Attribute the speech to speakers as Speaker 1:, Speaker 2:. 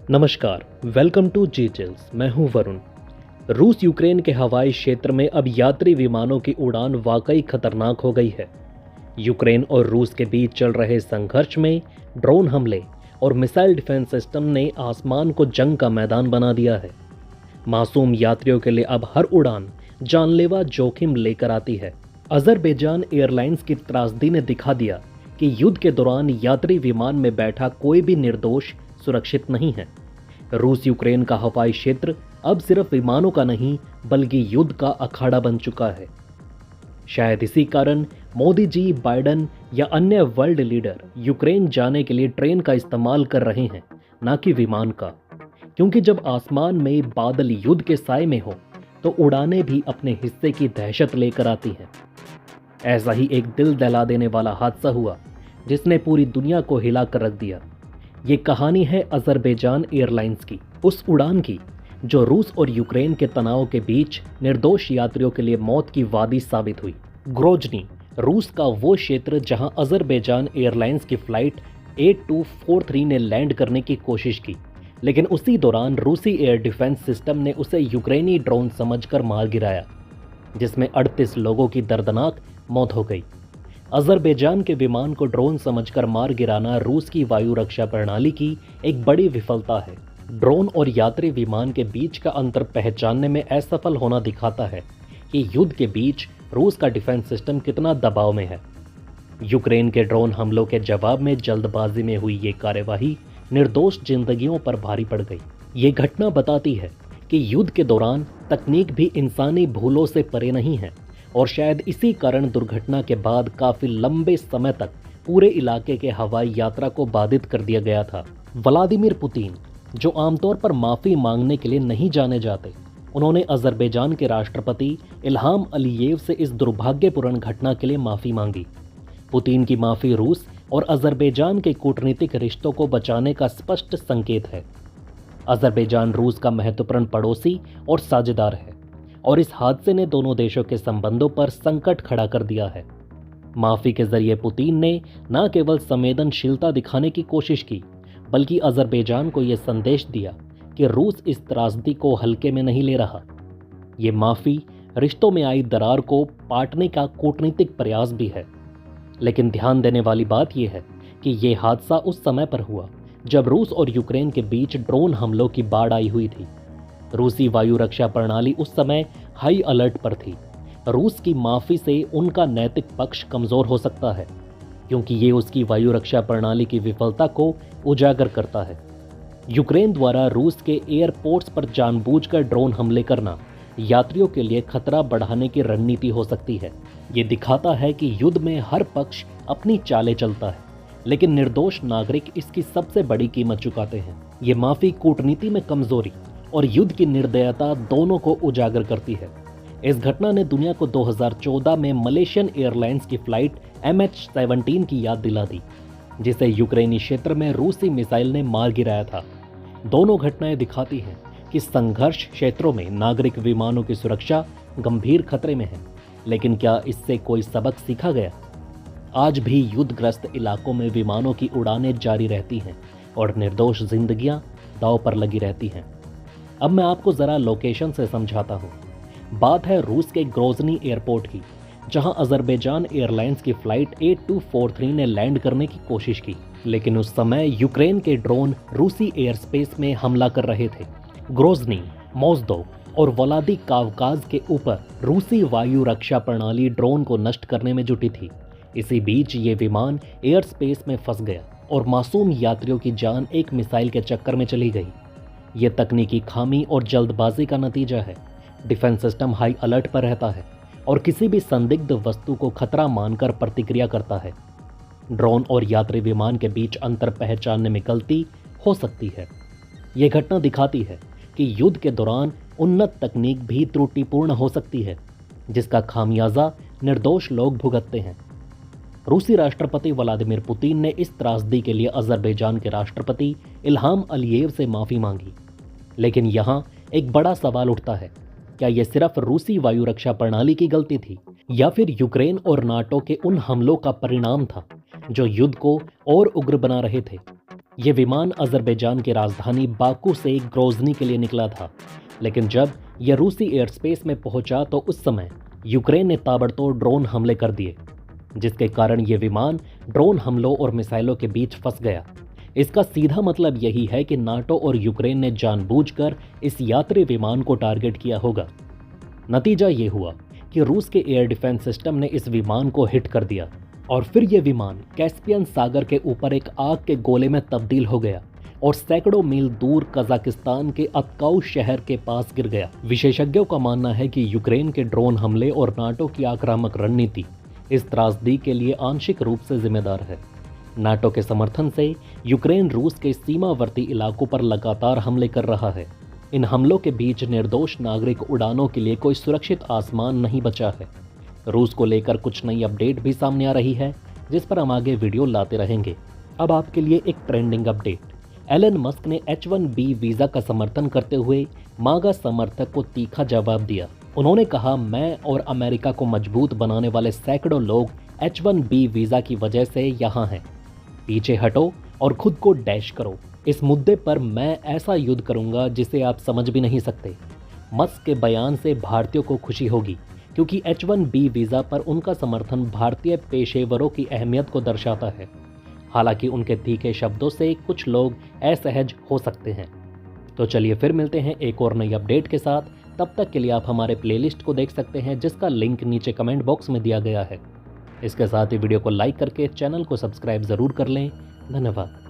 Speaker 1: नमस्कार, welcome to जीटेल्स। मैं हूं वरुण। रूस यूक्रेन के हवाई क्षेत्र में अब यात्री विमानों की उड़ान वाकई खतरनाक हो गई है। यूक्रेन और रूस के बीच चल रहे संघर्ष में ड्रोन हमले और मिसाइल डिफेंस सिस्टम ने आसमान को जंग का मैदान बना दिया है। मासूम यात्रियों के लिए अब हर उड़ान जानलेवा जोखिम लेकर आती है। अजरबैजान एयरलाइंस की त्रासदी ने दिखा दिया कि युद्ध के दौरान यात्री विमान में बैठा कोई भी निर्दोष सुरक्षित नहीं है। रूस यूक्रेन का हवाई क्षेत्र अब सिर्फ विमानों का नहीं बल्कि युद्ध का अखाड़ा बन चुका है। शायद इसी कारण मोदी जी, बाइडन या अन्य वर्ल्ड लीडर यूक्रेन जाने के लिए ट्रेन का इस्तेमाल कर रहे हैं, ना कि विमान का। क्योंकि जब आसमान में बादल युद्ध के साए में हो तो उड़ानें भी अपने हिस्से की दहशत लेकर आती हैं। ऐसा ही एक दिल दहला देने वाला हादसा हुआ जिसने पूरी दुनिया को हिला कर रख दिया। ये कहानी है अजरबैजान एयरलाइंस की, उस उड़ान की जो रूस और यूक्रेन के तनाव के बीच निर्दोष यात्रियों के लिए मौत की वादी साबित हुई। ग्रोजनी रूस का वो क्षेत्र जहां अजरबैजान एयरलाइंस की फ्लाइट 8243 ने लैंड करने की कोशिश की, लेकिन उसी दौरान रूसी एयर डिफेंस सिस्टम ने उसे यूक्रेनी ड्रोन समझकर मार गिराया, जिसमें 38 लोगों की दर्दनाक मौत हो गई। अजरबैजान के विमान को ड्रोन समझकर मार गिराना रूस की वायु रक्षा प्रणाली की एक बड़ी विफलता है। ड्रोन और यात्री विमान के बीच का अंतर पहचानने में असफल होना दिखाता है कि युद्ध के बीच रूस का डिफेंस सिस्टम कितना दबाव में है। यूक्रेन के ड्रोन हमलों के जवाब में जल्दबाजी में हुई ये कार्यवाही निर्दोष जिंदगियों पर भारी पड़ गई। ये घटना बताती है कि युद्ध के दौरान तकनीक भी इंसानी भूलों से परे नहीं है, और शायद इसी कारण दुर्घटना के बाद काफी लंबे समय तक पूरे इलाके के हवाई यात्रा को बाधित कर दिया गया था। व्लादिमीर पुतिन, जो आमतौर पर माफी मांगने के लिए नहीं जाने जाते, उन्होंने अजरबैजान के राष्ट्रपति इल्हाम अलीयेव से इस दुर्भाग्यपूर्ण घटना के लिए माफी मांगी। पुतिन की माफी रूस और अजरबैजान के कूटनीतिक रिश्तों को बचाने का स्पष्ट संकेत है। अजरबैजान रूस का महत्वपूर्ण पड़ोसी और साझेदार है, और इस हादसे ने दोनों देशों के संबंधों पर संकट खड़ा कर दिया है। माफी के जरिए पुतिन ने न केवल संवेदनशीलता दिखाने की कोशिश की, बल्कि अजरबैजान को यह संदेश दिया कि रूस इस त्रासदी को हल्के में नहीं ले रहा। ये माफी रिश्तों में आई दरार को पाटने का कूटनीतिक प्रयास भी है। लेकिन ध्यान देने वाली बात यह है कि यह हादसा उस समय पर हुआ जब रूस और यूक्रेन के बीच ड्रोन हमलों की बाढ़ आई हुई थी। रूसी वायु रक्षा प्रणाली उस समय हाई अलर्ट पर थी। रूस की माफी से उनका नैतिक पक्ष कमजोर हो सकता है, क्योंकि ये उसकी वायु रक्षा प्रणाली की विफलता को उजागर करता है। यूक्रेन द्वारा रूस के एयरपोर्ट्स पर जानबूझकर ड्रोन हमले करना यात्रियों के लिए खतरा बढ़ाने की रणनीति हो सकती है। ये दिखाता है कि युद्ध में हर पक्ष अपनी चालें चलता है, लेकिन निर्दोष नागरिक इसकी सबसे बड़ी कीमत चुकाते हैं। ये माफी कूटनीति में कमजोरी और युद्ध की निर्दयता दोनों को उजागर करती है। इस घटना ने दुनिया को 2014 में मलेशियन एयरलाइंस की फ्लाइट MH17 की याद दिला दी, जिसे यूक्रेनी क्षेत्र में रूसी मिसाइल ने मार गिराया था। दोनों घटनाएं दिखाती हैं कि संघर्ष क्षेत्रों में नागरिक विमानों की सुरक्षा गंभीर खतरे में है। लेकिन क्या इससे कोई सबक सीखा गया? आज भी युद्धग्रस्त इलाकों में विमानों की उड़ानें जारी रहती हैं और निर्दोष जिंदगियां दांव पर लगी रहती हैं। अब मैं आपको जरा लोकेशन से समझाता हूँ। बात है रूस के ग्रोजनी एयरपोर्ट की, जहां अजरबैजान एयरलाइंस की फ्लाइट 8243 ने लैंड करने की कोशिश की, लेकिन उस समय यूक्रेन के ड्रोन रूसी एयर स्पेस में हमला कर रहे थे। ग्रोजनी, मोज़दोव और व्लादिकावकाज के ऊपर रूसी वायु रक्षा प्रणाली ड्रोन को नष्ट करने में जुटी थी। इसी बीच ये विमान एयर स्पेस में फंस गया और मासूम यात्रियों की जान एक मिसाइल के चक्कर में चली गई। ये तकनीकी खामी और जल्दबाजी का नतीजा है। डिफेंस सिस्टम हाई अलर्ट पर रहता है और किसी भी संदिग्ध वस्तु को खतरा मानकर प्रतिक्रिया करता है। ड्रोन और यात्री विमान के बीच अंतर पहचानने में गलती हो सकती है। ये घटना दिखाती है कि युद्ध के दौरान उन्नत तकनीक भी त्रुटिपूर्ण हो सकती है, जिसका खामियाजा निर्दोष लोग भुगतते हैं। रूसी राष्ट्रपति व्लादिमीर पुतिन ने इस त्रासदी के लिए अजरबैजान के राष्ट्रपति इल्हाम अलीयेव से माफी मांगी। लेकिन यहाँ एक बड़ा सवाल उठता है, क्या यह सिर्फ रूसी वायु रक्षा प्रणाली की गलती थी या फिर यूक्रेन और नाटो के उन हमलों का परिणाम था जो युद्ध को और उग्र बना रहे थे? ये विमान अज़रबैजान की राजधानी बाकू से ग्रोजनी के लिए निकला था, लेकिन जब यह रूसी एयर स्पेस में पहुंचा तो उस समय यूक्रेन ने ताबड़तोड़ ड्रोन हमले कर दिए, जिसके कारण ये विमान ड्रोन हमलों और मिसाइलों के बीच फंस गया। इसका सीधा मतलब यही है कि नाटो और यूक्रेन ने जानबूझकर इस यात्री विमान को टारगेट किया होगा। नतीजा ये हुआ कि रूस के एयर डिफेंस सिस्टम ने इस विमान को हिट कर दिया और फिर यह विमान कैस्पियन सागर के ऊपर एक आग के गोले में तब्दील हो गया और सैकड़ों मील दूर कजाकिस्तान के अतकाउ शहर के पास गिर गया। विशेषज्ञों का मानना है कि यूक्रेन के ड्रोन हमले और नाटो की आक्रामक रणनीति इस त्रासदी के लिए आंशिक रूप से जिम्मेदार है। नाटो के समर्थन से यूक्रेन रूस के सीमावर्ती इलाकों पर लगातार हमले कर रहा है। इन हमलों के बीच निर्दोष नागरिक उड़ानों के लिए कोई सुरक्षित आसमान नहीं बचा है। रूस को लेकर कुछ नई अपडेट भी सामने आ रही है, जिस पर हम आगे वीडियो लाते रहेंगे। अब आपके लिए एक ट्रेंडिंग अपडेट। एलन मस्क ने H1B वीज़ा का समर्थन करते हुए मागा समर्थक को तीखा जवाब दिया। उन्होंने कहा, मैं और अमेरिका को मजबूत बनाने वाले सैकड़ों लोग H1B वीज़ा की वजह से यहाँ हैं। पीछे हटो और खुद को डैश करो। इस मुद्दे पर मैं ऐसा युद्ध करूंगा जिसे आप समझ भी नहीं सकते। मस्क के बयान से भारतीयों को खुशी होगी, क्योंकि H1B वीज़ा पर उनका समर्थन भारतीय पेशेवरों की अहमियत को दर्शाता है। हालांकि उनके तीखे शब्दों से कुछ लोग असहज हो सकते हैं। तो चलिए फिर मिलते हैं एक और नई अपडेट के साथ। तब तक के लिए आप हमारे प्लेलिस्ट को देख सकते हैं, जिसका लिंक नीचे कमेंट बॉक्स में दिया गया है। इसके साथ ही वीडियो को लाइक करके चैनल को सब्सक्राइब ज़रूर कर लें। धन्यवाद।